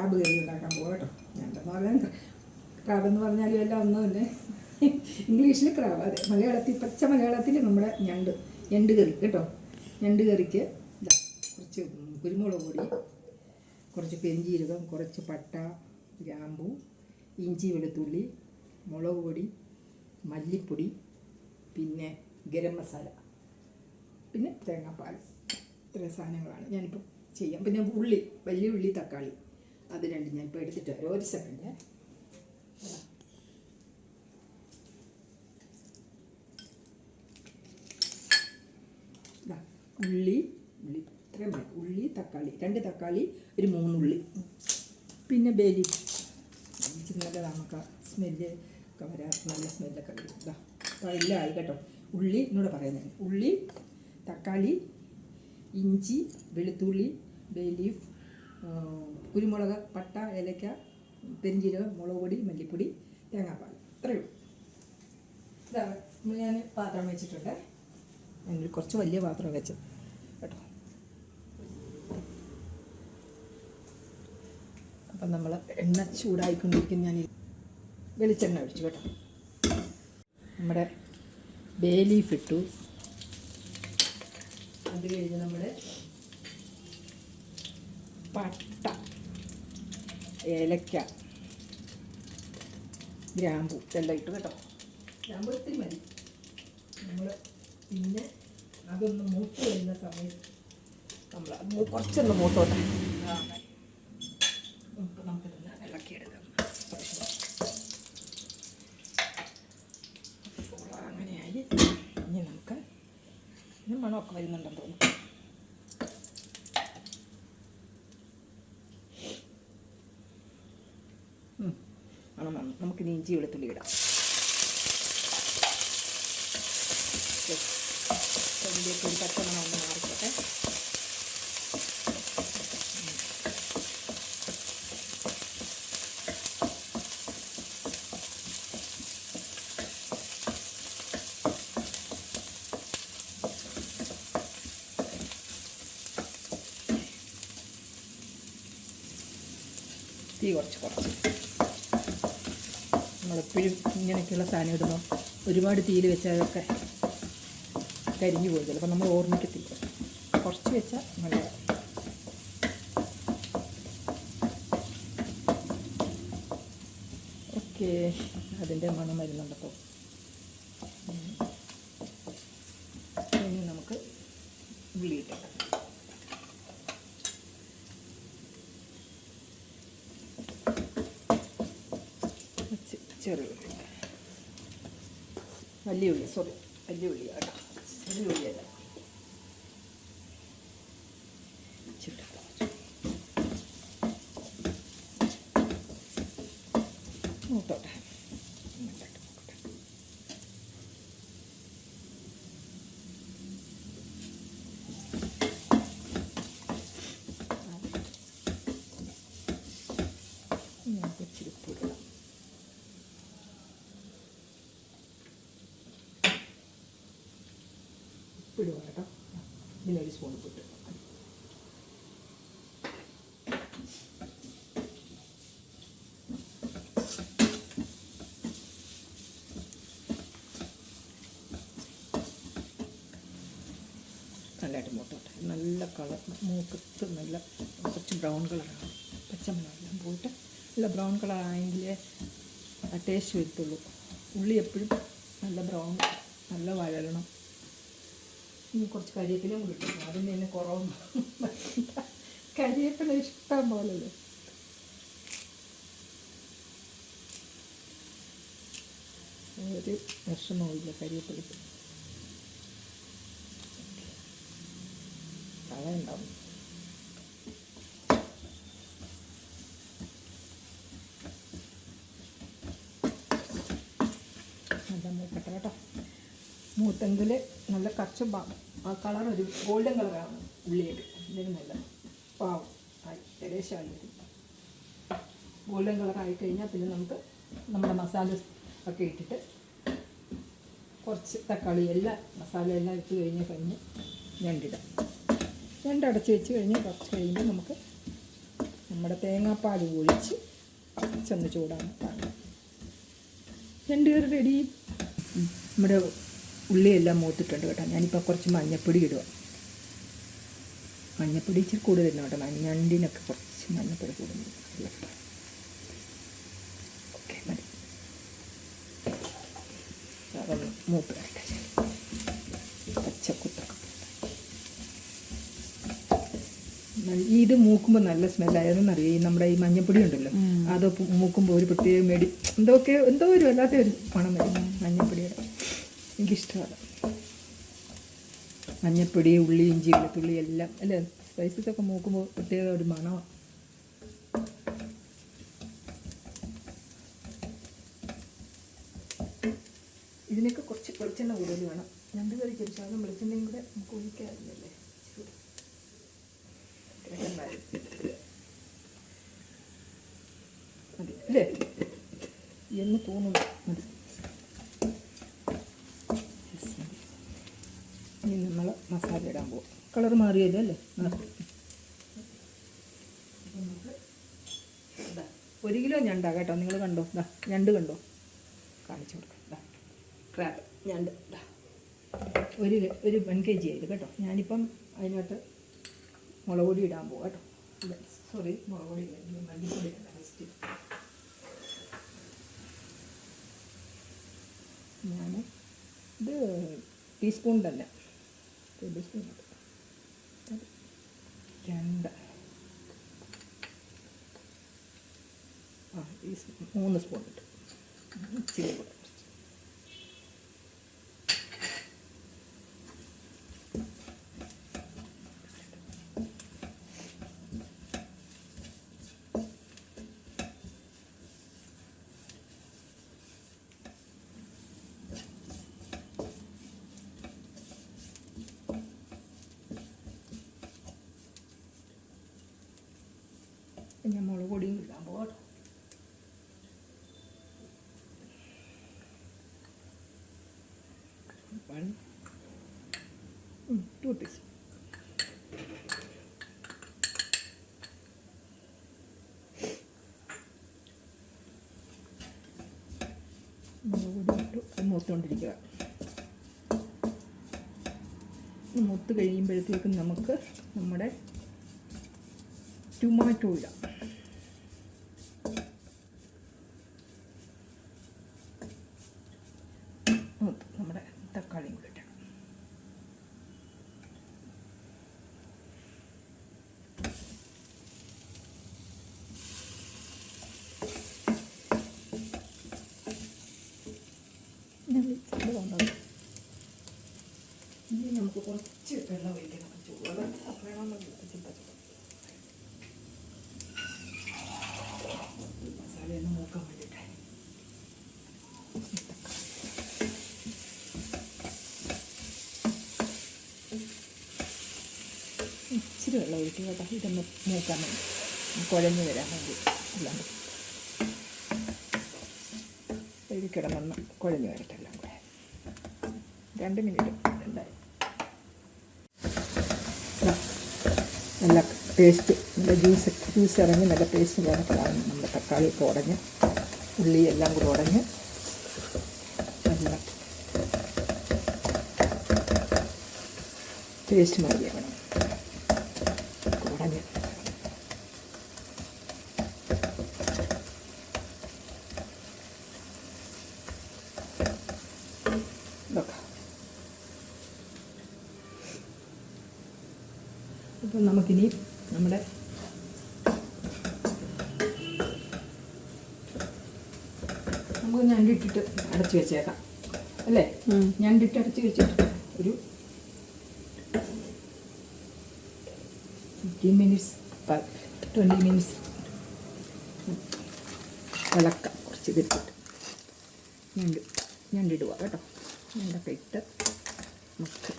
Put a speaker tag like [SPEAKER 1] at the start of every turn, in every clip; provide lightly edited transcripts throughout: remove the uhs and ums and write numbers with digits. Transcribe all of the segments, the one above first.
[SPEAKER 1] Crab കറി ഉണ്ടാക്കാൻ പോകും കേട്ടോ. ഞണ്ടെന്ന് പറഞ്ഞാൽ ക്രാബെന്ന് പറഞ്ഞാലും എല്ലാം ഒന്നും തന്നെ. ഇംഗ്ലീഷിൽ ക്രാബ്, അതെ. മലയാളത്തിൽ, പച്ച മലയാളത്തിൽ നമ്മുടെ ഞണ്ട് കറി കേട്ടോ. ഞണ്ട് കറിക്ക് കുറച്ച് കുരുമുളക് പൊടി, കുറച്ച് പെരിഞ്ജീരകം, കുറച്ച് പട്ട, ഗ്രാമ്പൂ, ഇഞ്ചി, വെളുത്തുള്ളി, മുളക് പൊടി, മല്ലിപ്പൊടി, പിന്നെ ഗരം മസാല, പിന്നെ തേങ്ങാപ്പാൽ. ഇത്രയും സാധനങ്ങളാണ് ഞാനിപ്പോൾ ചെയ്യാം. പിന്നെ ഉള്ളി, വലിയ ഉള്ളി, തക്കാളി, അത് രണ്ടും ഞാനിപ്പോൾ എടുത്തിട്ട് വരാം. ഒരു സെക്കൻഡ്. ഉള്ളി ഇത്രയും മതി. ഉള്ളി, തക്കാളി, 2 തക്കാളി, ഒരു 3 ഉള്ളി, പിന്നെ ബേലി നല്ലതാണ്. നമുക്ക് സ്മെല്ല് ഒക്കെ വരാം, നല്ല സ്മെല്ലൊക്കെ വരും. അപ്പോൾ എല്ലാം ആയി കേട്ടോ. ഉള്ളി എന്നോട് പറയുന്നത്, ഉള്ളി, തക്കാളി, ഇഞ്ചി, വെളുത്തുള്ളി, ബേ ലീഫ്, കുരുമുളക്, പട്ട, ഏലക്ക, പെരിഞ്ജീരകം, മുളക് പൊടി, മല്ലിപ്പൊടി, തേങ്ങാപ്പാൽ. ഇത്രയേ ഉള്ളൂ. ഇതാണ് ഞാൻ പാത്രം വെച്ചിട്ടുണ്ട്. ഞാൻ കുറച്ച് വലിയ പാത്രം വെച്ചത് കേട്ടോ. അപ്പം നമ്മൾ എണ്ണ ചൂടായിക്കൊണ്ടിരിക്കുന്ന ഞാൻ വെളിച്ചെണ്ണ ഒഴിച്ചു കേട്ടോ. നമ്മുടെ ബേ ലീഫ് ഇട്ടു. അത് കഴിഞ്ഞ് നമ്മുടെ പട്ട, ഏലക്ക, ഗ്രാമ്പൂ എല്ലാം ഇട്ടു കേട്ടോ. ഗ്രാമ്പൂ ഇത്തിരി മതി. നമ്മൾ പിന്നെ അതൊന്ന് മൂത്ത് വരുന്ന സമയത്ത് നമ്മൾ കുറച്ചൊന്ന് മൂത്തോട്ടെ. നമുക്കിതൊന്ന് ഇളക്കിയെടുക്കാം. അങ്ങനെയായി. ഇനി നമുക്ക് ഇനി മണമൊക്കെ വരുന്നുണ്ടെന്ന് തോന്നുന്നു. മണം വന്നു. നമുക്കിനി ഇഞ്ചി വെളുത്തുള്ളി ഇടാം. അതിലേക്ക് ഒരു പച്ചമണം ഒന്ന് മാറിക്കോട്ടെ. തീ കുറച്ച് നമ്മളെപ്പോഴും ഇങ്ങനെയൊക്കെയുള്ള സാധനം ഇടുമ്പോൾ ഒരുപാട് തീയിൽ വെച്ചാൽ അതൊക്കെ കരിഞ്ഞു പോയി. ചിലപ്പോൾ നമ്മൾ ഓർമ്മിക്കത്തില്ല. കുറച്ച് വെച്ചാൽ നല്ലതാണ്. ഓക്കെ, അതിൻ്റെ മണം വരുന്നുണ്ടപ്പോൾ. ഇനി നമുക്ക് ഉള്ളി ഇട്ടാം. ചെറിയ ഉള്ളി, വലിയ ഉള്ളി, സോറി വലിയ ഉള്ളി കേട്ടോ. ചെറിയ ഉള്ളിയല്ല. മൂത്തോട്ടെ. ഇച്ചിരി ഉപ്പിടാം. ഉപ്പിടുക കേട്ടോ. ഇതിനൊരു സ്പൂൺ ഉപ്പിട്ട് നല്ലതായിട്ട് മൂത്തോട്ടെ. നല്ല കളർ, മൂക്കത്ത് നല്ല കുറച്ച് ബ്രൗൺ കളറാണ്. പച്ചമുളകെല്ലാം പോയിട്ട് നല്ല ബ്രൗൺ കളർ ആയെങ്കിലേ ആ ടേസ്റ്റ് വരത്തുള്ളൂ. ഉള്ളി എപ്പോഴും നല്ല ബ്രൗൺ, നല്ല വഴലണം. ഇനി കുറച്ച് കരിവേപ്പിലയും കൂടി ഇട്ടു. അതിന് തന്നെ കുറവ്. കരിവേപ്പില ഇഷ്ടം പോലല്ലേ. ഒരു വിഷമവുമില്ല കരിവേപ്പിലയ്ക്ക്. കളയുണ്ടാവും. നല്ല മൂക്കട്ടെ കേട്ടോ. മൂത്തെങ്കിൽ നല്ല കച്ച ആ കളർ ഒരു ഗോൾഡൻ കളറാണ് ഉള്ളിയിട്ട്. ഇതിന് നല്ല പാവം ആയി ഏകദേശമായി വരും. ഗോൾഡൻ കളറായി കഴിഞ്ഞാൽ പിന്നെ നമുക്ക് നമ്മുടെ മസാല ഒക്കെ ഇട്ടിട്ട് കുറച്ച് തക്കാളി എല്ലാം മസാല എല്ലാം ഇട്ട് കഴിഞ്ഞ് ഞണ്ടിടാം. ഞണ്ടടച്ച് വെച്ച് കഴിഞ്ഞ് കുറച്ച് കഴിയുമ്പോൾ നമുക്ക് നമ്മുടെ തേങ്ങാപ്പാൽ ഒഴിച്ച് ചെന്ന് ചൂടാണ് പാകം. ഞണ്ട് കറി റെഡി. നമ്മുടെ ഉള്ളിയെല്ലാം മൂത്തിട്ടുണ്ട് കേട്ടോ. ഞാനിപ്പോൾ കുറച്ച് മഞ്ഞപ്പൊടി ഇടുക. മഞ്ഞപ്പൊടി ഇച്ചിരി കൂടുതലാണ് കേട്ടോ. ഞണ്ടിനൊക്കെ കുറച്ച് മഞ്ഞപ്പൊടി കൂടുതൽ. ഓക്കെ, മതി. അതൊന്ന് മൂത്ത് വരട്ടെ. പച്ചക്കുത്ത ഇത് മൂക്കുമ്പോൾ നല്ല സ്മെല്ലായതെന്നറിയാം. ഈ നമ്മുടെ ഈ മഞ്ഞപ്പൊടി ഉണ്ടല്ലോ, അത് മൂക്കുമ്പോൾ ഒരു പ്രത്യേക എന്തോ ഒരു വല്ലാത്ത ഒരു മണം വരും മഞ്ഞപ്പൊടിയുടെ. എനിക്കിഷ്ടമാണ് മഞ്ഞപ്പൊടി, ഉള്ളി, ഇഞ്ചി, വെളുത്തുള്ളി എല്ലാം അല്ലേ. സ്പൈസസൊക്കെ മൂക്കുമ്പോൾ പ്രത്യേക ഒരു മണമാണ്. ഇതിനൊക്കെ കുറച്ച് വെളിച്ചെണ്ണ കൂടുതൽ വേണം. ഞണ്ട് കറിക്ക് ഒരു ശകലം വെളിച്ചെണ്ണയും കൂടെ നമുക്ക് ഒഴിക്കാറില്ലല്ലേ. മതി അല്ലേ എന്ന് തോന്നുന്നു. മതി. ഇനി നമ്മൾ മസാല ഇടാൻ പോകും. കളർ മാറിയല്ലോ അല്ലേ. നമുക്ക് 1 കിലോ ഞണ്ടാ കേട്ടോ. നിങ്ങൾ കണ്ടോ, ഞണ്ട് കണ്ടോ, കാണിച്ചു കൊടുക്കാം. ക്രാബ് ഞണ്ട് ഒരു 1 kg ആയത് കേട്ടോ. ഞാനിപ്പം അതിനകത്ത് മുളക് പൊടി ഇടാൻ പോകും കേട്ടോ. സോറി, മുളക് പൊടി മല്ലിപ്പൊടി ഇടണ്ട ഫസ്റ്റ്. ഞാൻ ഇത് ടീസ്പൂൺ തന്നെ, ടേബിൾ സ്പൂൺ 2 3 സ്പൂൺ ഇട്ട് ഇച്ചിരി കൂടെ. ഞാൻ മുളക് പൊടിയും ഇടാൻ പോകാം. 1 2 ടീസ്പൂൺ. മുളക് പൊടി ഇട്ട് മൂത്തുകൊണ്ടിരിക്കുക. മൂത്ത് കഴിയുമ്പോഴത്തേക്കും നമുക്ക് നമ്മുടെ ടൊമാറ്റോ ഇടാം. നമ്മുടെ തക്കാളിയും കൂടെ ഇടണം. ഇനി നമുക്ക് കുറച്ച് വെള്ളം ഒഴിക്കണം. ചൂടുവെള്ളം വേണമെന്നില്ല. മസാലയൊന്ന് നോക്കാൻ വേണ്ടിയിട്ട് ഇച്ചിരി വെള്ളം ഒഴിക്കുക കേട്ടോ. ഇതൊന്ന് മൂക്കാൻ വേണ്ടി, കുഴഞ്ഞ് വരാൻ വേണ്ടി. എല്ലാം ഇത് കിടന്നൊന്ന് കുഴഞ്ഞ് വരട്ടെ എല്ലാം കൂടെ. 2 മിനിറ്റ് എന്തായി. നല്ല ടേസ്റ്റ്, നല്ല ജ്യൂസ് ഇറങ്ങി നല്ല ടേസ്റ്റ് പോലെ കളഞ്ഞ് നമ്മുടെ തക്കാളിയൊക്കെ ഉടഞ്ഞ് ഉള്ളി എല്ലാം കൂടെ ഉടഞ്ഞ് നല്ല ടേസ്റ്റ് മതിയാവണം. ഉടഞ്ഞ് നോക്കാം. അപ്പം നമുക്കിനി നമ്മുടെ നമുക്ക് ഞണ്ടിട്ടിട്ട് അടച്ച് വെച്ചേക്കാം അല്ലേ. ഞണ്ടിട്ട് അടച്ച് വെച്ചിട്ട് ഒരു 15 മിനിറ്റ്സ് 20 മിനിറ്റ്സ് ഇളക്കാം. കുറച്ച് ഇതിട്ടിട്ട് ഞണ്ടിടുക കേട്ടോ. ഞണ്ടൊക്കെ ഇട്ട് നമുക്ക്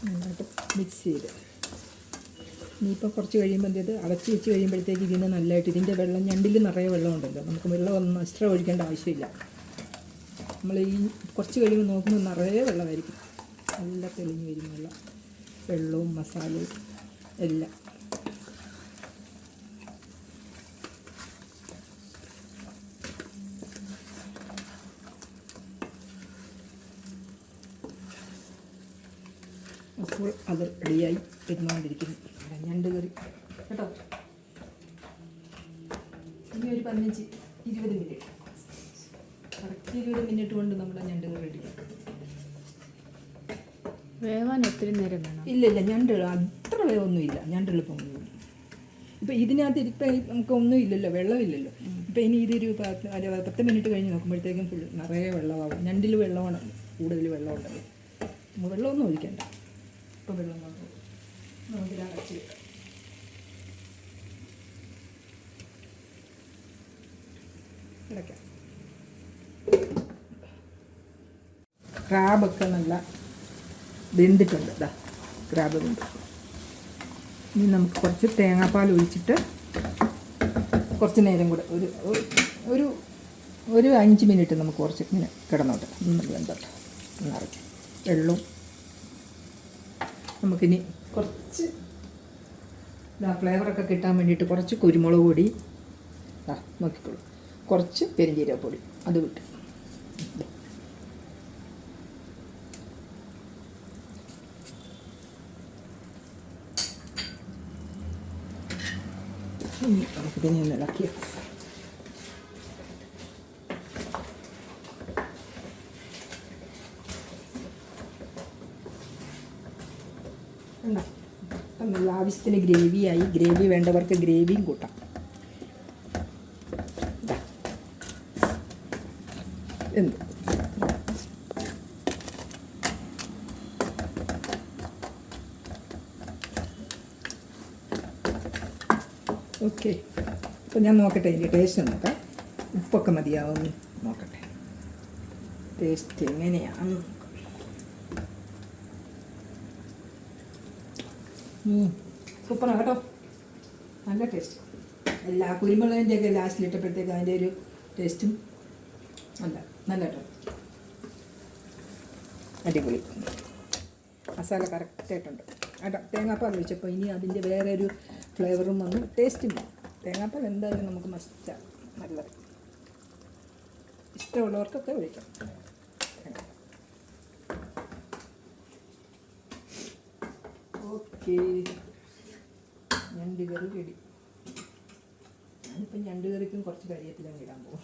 [SPEAKER 1] നന്നായിട്ട് മിക്സ് ചെയ്ത് ഇനിയിപ്പോൾ കുറച്ച് കഴിയുമ്പോൾ ഇത് അടച്ച് വെച്ച് കഴിയുമ്പോഴത്തേക്ക് ഇതിന് നല്ലതായിട്ട് ഇതിൻ്റെ വെള്ളം, ഞണ്ടിൽ നിറയെ വെള്ളമുണ്ടല്ലോ, നമുക്ക് വെള്ളം ഒന്നും എക്സ്ട്രാ ഒഴിക്കേണ്ട ആവശ്യമില്ല. നമ്മൾ ഈ കുറച്ച് കഴിയുമ്പോൾ നോക്കുമ്പോൾ നിറയെ വെള്ളമായിരിക്കും. നല്ല തെളിഞ്ഞ് വരും വെള്ളവും മസാലയും എല്ലാം. അപ്പോൾ അത് റെഡിയായി പെരുമാണ്ടിരിക്കുന്നു ഞണ്ട് കറി കേട്ടോ. ഇനി ഒരു 15-20 മിനിറ്റ്, കറക്റ്റ് 20 മിനിറ്റ് കൊണ്ട് നമ്മുടെ ഞണ്ട് കറി റെഡിയായി.
[SPEAKER 2] വേവാൻ ഒത്തിരി നേരം വേണം?
[SPEAKER 1] ഇല്ല, ഞണ്ട് അത്ര വേവൊന്നുമില്ല. ഞണ്ട് എളുപ്പമൊന്നുമില്ല. ഇപ്പം ഇതിനകത്ത് ഇപ്പം നമുക്ക് ഒന്നും ഇല്ലല്ലോ, വെള്ളമില്ലല്ലോ. ഇപ്പം ഇനി ഇതൊരു 10 മിനിറ്റ് കഴിഞ്ഞ് നോക്കുമ്പോഴത്തേക്കും ഫുൾ നിറയെ വെള്ളമാവും. ഞണ്ടിൽ വെള്ളമാണ് കൂടുതൽ, വെള്ളമുണ്ടല്ലോ. വെള്ളമൊന്നും ഒഴിക്കണ്ട. ഇപ്പം വെള്ളം നമുക്കിത് അടച്ച് അടയ്ക്കാം. ക്രാബൊക്കെ നല്ല വെന്തിട്ടുണ്ട്. ഇതാ ക്രാബ് വെന്ത്. ഇനി നമുക്ക് കുറച്ച് തേങ്ങാപ്പാൽ ഒഴിച്ചിട്ട് കുറച്ച് നേരം കൂടെ ഒരു 5 മിനിറ്റ് നമുക്ക് കുറച്ച് ഇങ്ങനെ കിടന്നോട്ടെ, വെന്തോട്ടെ. നിറച്ച് വെള്ളവും നമുക്കിനി കുറച്ച് ഫ്ലേവറൊക്കെ കിട്ടാൻ വേണ്ടിയിട്ട് കുറച്ച് കുരുമുളക് പൊടി, നോക്കിക്കോളൂ, കുറച്ച് പെരുംജീരകപ്പൊടി അത് വിട്ട്. നമുക്കിതിനെ ഒന്ന് ഇളക്കി നല്ല ആവശ്യത്തിന് ഗ്രേവിയായി. ഗ്രേവി വേണ്ടവർക്ക് ഗ്രേവിയും കൂട്ടാം. എന്ത് ഓക്കെ. അപ്പോൾ ഞാൻ നോക്കട്ടെ, ഇതിൻ്റെ ടേസ്റ്റ് നോക്കാം. ഉപ്പൊക്കെ മതിയാവുമെന്ന് നോക്കട്ടെ, ടേസ്റ്റ് എങ്ങനെയാണ്. സൂപ്പറാണ് കേട്ടോ, നല്ല ടേസ്റ്റ്. എല്ലാ കുരുമുളകിൻ്റെയൊക്കെ ലാസ്റ്റിലിട്ടപ്പോഴത്തേക്ക് അതിൻ്റെ ഒരു ടേസ്റ്റും നല്ല കേട്ടോ, അടിപൊളി. മസാല കറക്റ്റായിട്ടുണ്ട് കേട്ടോ. തേങ്ങാപ്പാൽ ഒഴിച്ചപ്പോൾ ഇനി അതിൻ്റെ വേറെ ഒരു ഫ്ലേവറും വന്നു, ടേസ്റ്റും വന്നു. തേങ്ങാപ്പാൽ എന്തായാലും നമുക്ക് മസ്റ്റാണ്, നല്ലത്. ഇഷ്ടമുള്ളവർക്കൊക്കെ ഒഴിക്കാം. ഓക്കെ, ഞണ്ട് കറി റെഡി. ഞാനിപ്പം ഞണ്ട് കറിക്കും കുറച്ച് കരിയേപ്പിലങ്ങ് ഇടാൻ പോകും.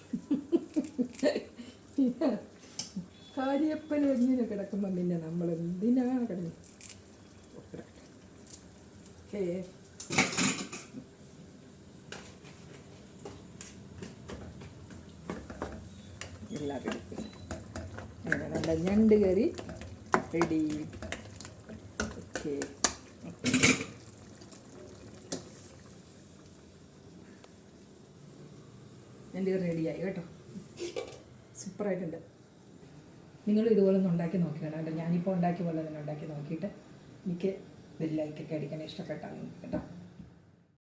[SPEAKER 1] കരിയേപ്പല എങ്ങനെ കിടക്കുമ്പം പിന്നെ നമ്മൾ എന്തിനാണ് കിടന്നത്? ഓക്കെ, എല്ലാം റെഡി. അങ്ങനെ നല്ല ഞണ്ട് കറി റെഡി. ഓക്കെ, ഞണ്ട് കറി റെഡിയായി കേട്ടോ, സൂപ്പറായിട്ടുണ്ട്. നിങ്ങളും ഇതുപോലെ ഒന്ന് ഉണ്ടാക്കി നോക്കിയാണ് കേട്ടോ. ഞാനിപ്പോൾ ഉണ്ടാക്കിയ പോലെ തന്നെ ഉണ്ടാക്കി നോക്കിയിട്ട് എനിക്ക് ലൈക്കൊക്കെ അടിക്കാൻ ഇഷ്ടപ്പെട്ടാണ് കേട്ടോ.